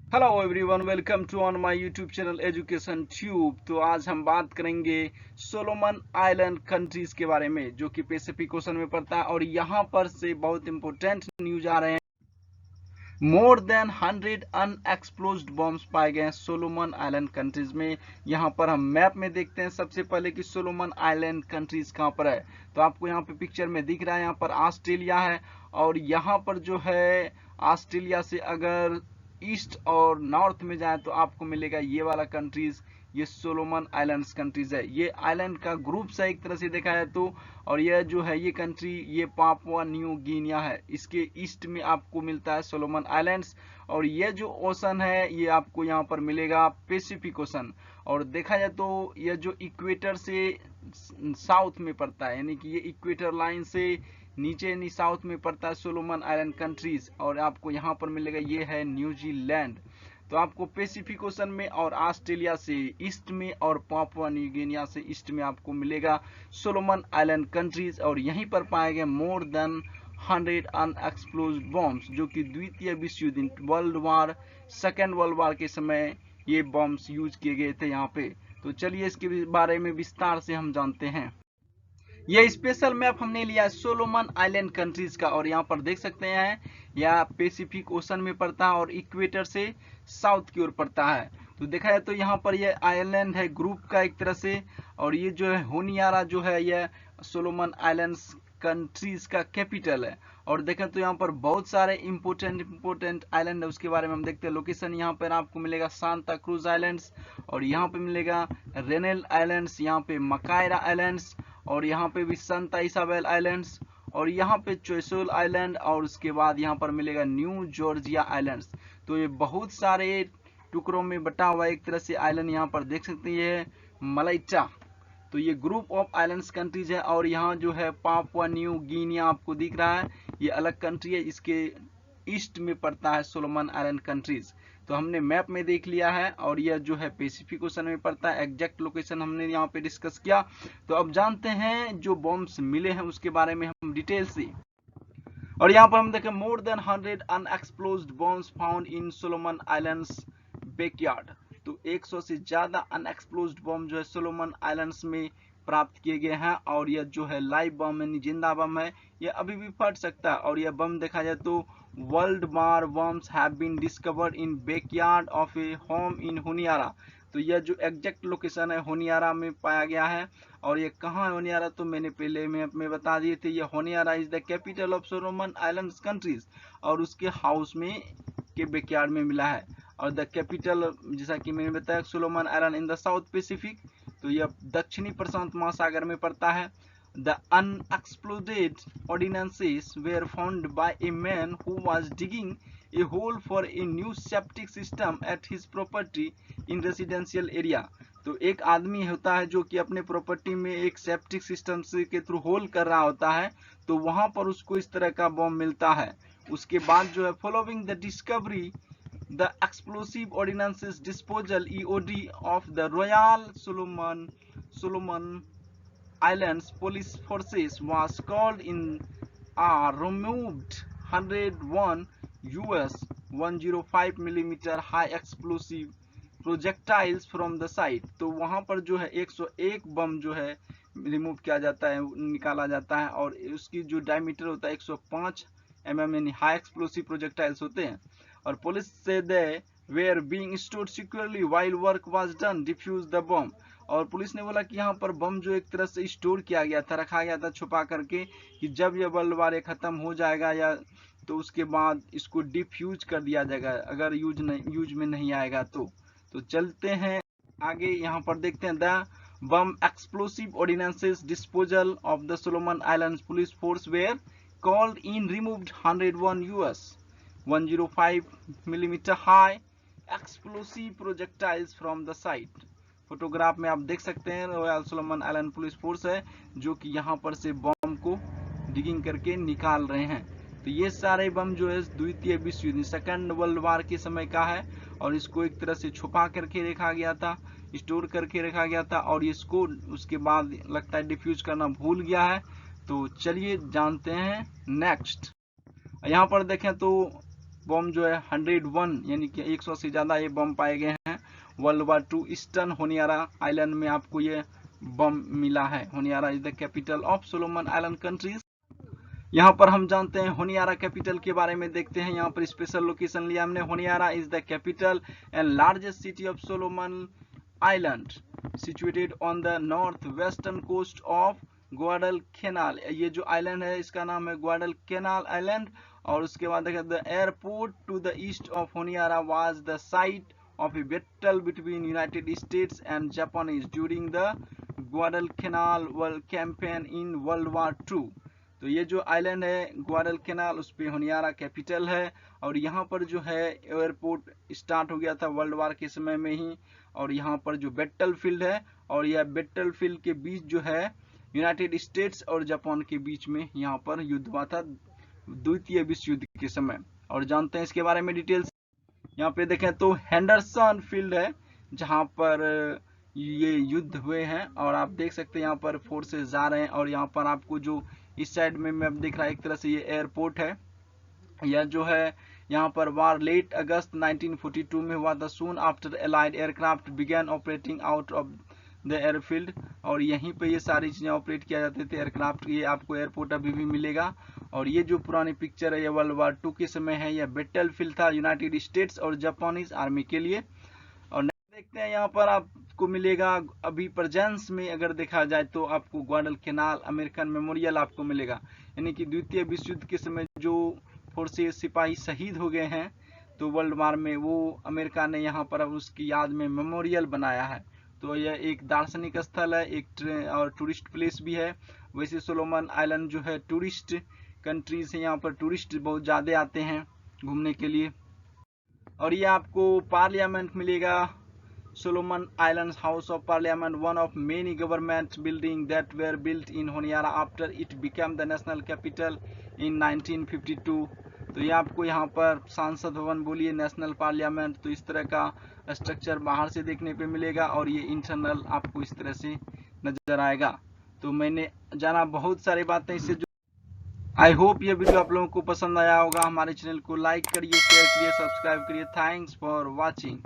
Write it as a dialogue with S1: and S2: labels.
S1: Hello everyone, welcome to on my YouTube channel education tube. तो आज हम बात करेंगे सोलोमन आइलैंड कंट्रीज के बारे में, जो कि पैसिफिक ओशन में पड़ता है। और यहाँ पर से बहुत इंपॉर्टेंट न्यूज आ रहे हैं। मोर देन 100 अनएक्सप्लोज्ड बॉम्ब्स पाए गए हैं सोलोमन आइलैंड कंट्रीज में। यहाँ पर हम मैप में देखते हैं सबसे पहले कि सोलोमन आइलैंड कंट्रीज कहाँ पर है। तो आपको यहाँ पे पिक्चर में दिख रहा है, यहाँ पर ऑस्ट्रेलिया है। और यहाँ पर जो है ऑस्ट्रेलिया से अगर ईस्ट और नॉर्थ में जाए तो आपको मिलेगा ये वाला कंट्रीज। ये सोलोमन आइलैंड्स कंट्रीज है। ये आइलैंड का ग्रुप है एक तरह से देखा जाए तो। और यह जो है ये कंट्री ये पापुआ न्यू गिनिया है। इसके ईस्ट में आपको मिलता है सोलोमन आइलैंड्स। और ये जो ओशन है ये आपको यहाँ पर मिलेगा पैसिफिक ओशन। और देखा जाए तो यह जो इक्वेटर से साउथ में पड़ता है, यानी कि ये इक्वेटर लाइन से नीचे नहीं साउथ में पड़ता है सोलोमन आइलैंड कंट्रीज। और आपको यहाँ पर मिलेगा ये है न्यूजीलैंड। तो आपको पैसिफिक ओशन में और ऑस्ट्रेलिया से ईस्ट में और पापुआ न्यू गिनिया से ईस्ट में आपको मिलेगा सोलोमन आइलैंड कंट्रीज। और यहीं पर पाए गए मोर देन 100 अनएक्सप्लोज्ड बॉम्ब्स, जो कि द्वितीय विश्व युद्ध सेकेंड वर्ल्ड वार के समय ये बॉम्ब्स यूज किए गए थे यहाँ पे। तो चलिए इसके बारे में विस्तार से हम जानते हैं। यह स्पेशल मैप हमने लिया है सोलोमन आइलैंड कंट्रीज का। और यहाँ पर देख सकते हैं यह पैसिफिक ओशन में पड़ता है और इक्वेटर से साउथ की ओर पड़ता है। तो देखा जाए तो यहाँ पर यह आइलैंड है ग्रुप का एक तरह से। और ये जो है होनियारा जो है यह सोलोमन आइलैंड्स कंट्रीज का कैपिटल है। और देखें तो यहाँ पर बहुत सारे इंपोर्टेंट आइलैंड है, उसके बारे में हम देखते हैं। लोकेशन यहाँ पर आपको मिलेगा सांता क्रूज आइलैंड्स, और यहाँ पे मिलेगा रेनेल आइलैंड्स, यहाँ पे मकायरा आइलैंड्स, और यहाँ पे भी संता इसाबेल आइलैंड्स, और यहाँ पे चोइसोल आइलैंड, और उसके बाद यहाँ पर मिलेगा न्यू जॉर्जिया आइलैंड्स। तो ये बहुत सारे टुकड़ों में बटा हुआ एक तरह से आइलैंड यहाँ पर देख सकते हैं। मलाइटा, तो ये ग्रुप ऑफ आइलैंड्स कंट्रीज है। और यहाँ जो है पापुआ न्यू गिनिया आपको दिख रहा है, ये अलग कंट्री है, इसके ईस्ट में पड़ता है सोलोमन आइलैंड कंट्रीज। तो हमने मैप में देख लिया है। और यह जो है पैसिफिक ओशन में पड़ता है, एग्जैक्ट लोकेशन हमने यहाँ पे डिस्कस किया। तो अब जानते हैं जो बॉम्ब्स मिले हैं उसके बारे में हम डिटेल से। और यहाँ पर हम देखें more than 100 unexploded bombs found in Solomon Islands backyard. तो 100 से ज्यादा अनएक्सप्लोज्ड बम जो है सोलोमन आइलैंड्स में प्राप्त किए गए हैं। और यह जो है लाइव बम यानी जिंदा बम है, यह अभी भी फट सकता है। और यह बम देखा जाए तो world war bombs have been discovered in backyard of a home in Honiara. तो यह जो एग्जैक्ट लोकेशन है होनियारा में पाया गया है। और ये कहाँ है होनियारा, तो मैंने पहले में बता दिए थे। ये Honiara is the capital of Solomon Islands countries. और उसके हाउस में के बैकयार्ड में मिला है। और द कैपिटल जैसा कि मैंने बताया Solomon island in the south Pacific. तो यह दक्षिणी प्रशांत महासागर में पड़ता है। The unexploded ordnances were found by a man who was digging a hole for a new septic system at his property in residential area। तो एक आदमी होता है जो कि अपने प्रॉपर्टी में एक सेप्टिक सिस्टम से के थ्रू होल कर रहा होता है, तो वहां पर उसको इस तरह का बॉम्ब मिलता है। उसके बाद जो है following the discovery the explosive ordnances disposal EOD of the Royal Solomon Islands police forces was called in removed 101 US 105 millimeter high explosive projectiles from the site। तो वहां पर जो है 101 बम जो है रिमूव किया जाता है, निकाला जाता है। और उसकी जो डायमीटर होता है 105 mm यानी हाई एक्सप्लोसिव प्रोजेक्टाइल्स होते हैं। और पुलिस से they were being stored securely while work was done defuse the bomb. और पुलिस ने बोला कि यहाँ पर बम जो एक तरह से स्टोर किया गया था, रखा गया था छुपा करके, कि जब यह वर्ल्ड वार खत्म हो जाएगा या तो उसके बाद इसको डिफ्यूज कर दिया जाएगा, अगर यूज में नहीं आएगा तो चलते हैं आगे। यहाँ पर देखते हैं the bomb explosive ordnances disposal of the Solomon Islands police force were called in removed 101 US 105 millimeter high explosive projectiles from the site। Photograph में आप देख सकते हैं royal Solomon island police force है जो कि यहाँ पर से बम को डिगिंग करके निकाल रहे हैं। तो ये सारे बम जो है द्वितीय विश्व युद्ध सेकेंड वर्ल्ड वार के समय का है। और इसको एक तरह से छुपा करके रखा गया था, स्टोर करके रखा गया था। और इसको उसके बाद लगता है डिफ्यूज करना भूल गया है। तो चलिए जानते हैं नेक्स्ट। यहाँ पर देखें तो बम जो है 101 यानी कि 100 से ज़्यादा ये बम पाए गए हैं world war 2 eastern Honiara island में आपको ये बम मिला है। Honiara is the capital of Solomon Island countries. यहाँ पर हम जानते हैं होनियारा कैपिटल के बारे में देखते हैं। यहाँ पर स्पेशल लोकेशन लिया हमने। Honiara is the capital and largest city of Solomon Island situated on the north western coast of Guadalcanal. ये जो आइलैंड है इसका नाम है ग्वाडलकेनाल आइलैंड। और उसके बाद देखिए the airport to the east of Honiara was the site of a battle between United States and Japanese during the Guadalcanal campaign in world war 2। तो ये जो आइलैंड है ग्वाडलकेनाल उस पे होनियारा कैपिटल है। और यहाँ पर जो है एयरपोर्ट स्टार्ट हो गया था वर्ल्ड वार के समय में ही। और यहाँ पर जो बैटल फील्ड है और यह बैटल फील्ड के बीच जो है यूनाइटेड स्टेट्स और जापान के बीच में यहाँ पर युद्ध हुआ था द्वितीय विश्व युद्ध के समय। और जानते हैं इसके बारे में डिटेल्स। यहाँ पे देखें तो हेंडरसन फील्ड है जहाँ पर ये युद्ध हुए हैं। और आप देख सकते हैं यहाँ पर फोर्सेस जा रहे हैं। और यहाँ पर आपको जो इस साइड में मैप दिख रहा है एक तरह से ये एयरपोर्ट है। यह जो है यहाँ पर वार लेट अगस्त 1942 में हुआ था। Soon after allied aircraft began operating out of the airfield. और यहीं पे ये सारी चीज़ें ऑपरेट किया जाते थे एयरक्राफ्ट। ये आपको एयरपोर्ट अभी भी मिलेगा। और ये जो पुरानी पिक्चर है ये वर्ल्ड वार 2 के समय है। यह बैटल फील्ड था यूनाइटेड स्टेट्स और जापानीज आर्मी के लिए। और देखते हैं यहाँ पर आपको मिलेगा अभी प्रेजेंस में अगर देखा जाए तो आपको ग्वाडलकेनाल अमेरिकन मेमोरियल आपको मिलेगा। यानी कि द्वितीय विश्व युद्ध के समय जो फोर्सेस सिपाही शहीद हो गए हैं तो वर्ल्ड वार में वो अमेरिका ने यहाँ पर अब उसकी याद में मेमोरियल बनाया है। तो यह एक दार्शनिक स्थल है एक और टूरिस्ट प्लेस भी है। वैसे सोलोमन आइलैंड जो है टूरिस्ट कंट्रीज है। यहाँ पर टूरिस्ट बहुत ज़्यादा आते हैं घूमने के लिए। और ये आपको पार्लियामेंट मिलेगा Solomon Islands House of Parliament, one of many government buildings that were built in Honiara after it became the national capital in 1952। तो ये आपको यहाँ पर सांसद भवन बोलिए नेशनल पार्लियामेंट तो इस तरह का स्ट्रक्चर बाहर से देखने पे मिलेगा। और ये इंटरनल आपको इस तरह से नजर आएगा। तो मैंने जाना बहुत सारी बातें इससे जो आई होप ये वीडियो आप लोगों को पसंद आया होगा। हमारे चैनल को लाइक करिए शेयर करिए सब्सक्राइब करिए। Thanks for watching.